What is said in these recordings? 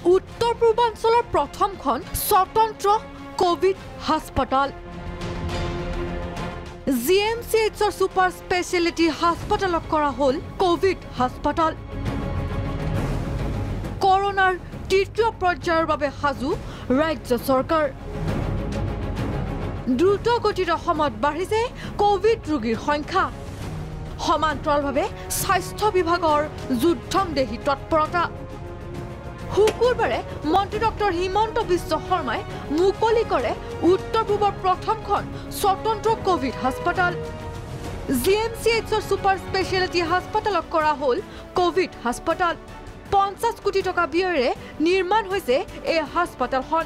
উত্তৰ পূৰ্বাঞ্চলৰ প্ৰথমখন স্বতন্ত্ৰ কোভিড হাস্পতাল জিএমচিএইচৰ সুপাৰ স্পেশালিটি হাস্পতালক কৰা হল কোভিড হাস্পতাল কৰোনাৰ তৃতীয় পৰ্যায়ৰ বাবে সাজু ৰাজ্য চৰকাৰ দ্ৰুত গতিত অসমত বাঢ়িছে কোভিড ৰোগীৰ সংখ্যা সমান্তৰালভাৱে স্বাস্থ্য বিভাগৰ যুদ্ধংদেহী তৎপৰতা শুকুৰবাৰে মন্ত্ৰী ডক্টৰ হিমন্ত বিশ্ব শৰ্মাই মুকলি কৰে উত্তৰ পূবৰ প্ৰথমখন স্বতন্ত্ৰ কোভিড হাস্পতাল জিএমচিএইচৰ সুপাৰ স্পেশালিটি হাস্পতালক কৰা হল কোভিড হাস্পতাল 50 কোটি টকা ব্যয়েৰে নিৰ্মাণ হৈছে এই হাস্পতালখন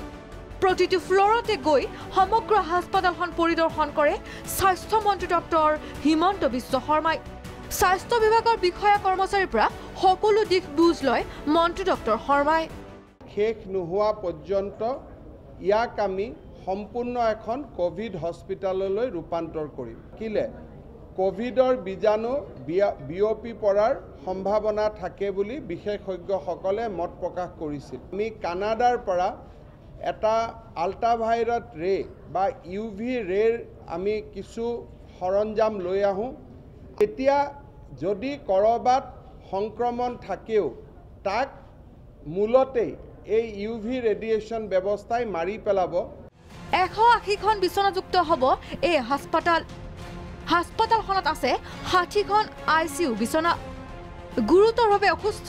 প্ৰতিটো ফ্লৰতে গৈ সমগ্ৰ হাস্পতালখন পৰিদৰ্শন কৰে স্বাস্থ্য মন্ত্ৰী ডক্টৰ হিমন্ত বিশ্ব শৰ্মাই স্বাস্থ্য বিভাগৰ বিষয়া কৰ্মচাৰীৰ পৰা সকলো দিশ বুজ লয় মন্ত্ৰী ডক্টৰ শৰ্মাই শেষ নোহোৱা পৰ্যন্ত ইয়াক আমি সম্পূৰ্ণ এখন কোভিড হস্পিটাললৈ ৰূপান্তৰ কৰিম কিলে কোভিডৰ বীজাণু বিয়পি পৰাৰ সম্ভাৱনা থাকে বুলি বিশেষজ্ঞসকলে মত প্ৰকাশ কৰিছিল আমি কানাডাৰ পৰা এটা আল্ট্ৰাভায়োলেট ৰে বা ইউভি ৰেৰ আমি কিছু সৰঞ্জাম লৈ আহোঁ এতিয়া যদি কৰবাত সংক্ৰমণ থাকেও তাক মূলতেই এই ইউভি ৰেডিয়েশ্যন ব্যৱস্থাই মাৰি পেলাব 180খন বিছনাযুক্ত হ'ব এই হাস্পতালখনত আছে 60খন আইচিইউ বিছনা গুৰুতৰভাৱে অসুস্থ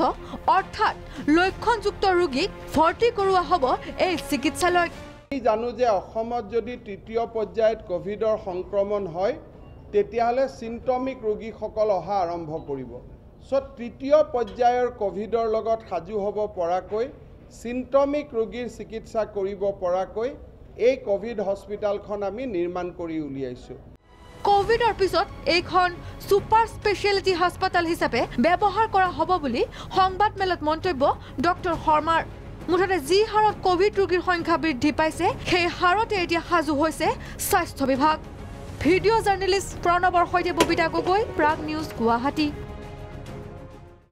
অৰ্থাৎ লক্ষণযুক্ত ৰোগীক ভৰ্তি কৰোৱা হ'ব এই চিকিৎসালয়ত আমি জানো যে অসমত যদি তৃতীয় পৰ্যায়ত কোভিডৰ সংক্ৰমণ হয় তেতিয়াহ'লে সিম্পটমিক ৰোগীসকল অহা আৰম্ভ কৰিব তৃতীয় পৰ্যায়ৰ কোভিডৰ লগত সাজু হ'ব পৰাকৈ সিম্পটমিক ৰোগীৰ চিকিৎসা কৰিব পৰাকৈ এই কোভিড হস্পিটালখন আমি নিৰ্মাণ কৰি উলিয়াইছো কোভিডৰ পিছত এইখন সুপাৰ স্পেশালিটি হাস্পতাল হিচাপে ব্যৱহাৰ কৰা হ'ব বুলি সংবাদ মেলত মন্তব্য ডক্টৰ শৰ্মাৰ মুঠতে যি হাৰত কোভিড ৰোগীৰ সংখ্যা বৃদ্ধি পাইছে সেই হাৰতে এতিয়া সাজু হৈছে স্বাস্থ্য বিভাগ ভিডিঅ' জাৰ্নেলিষ্ট প্ৰণৱৰ সৈতে ববিতা গগৈ প্ৰাগ নিউজ গুৱাহাটী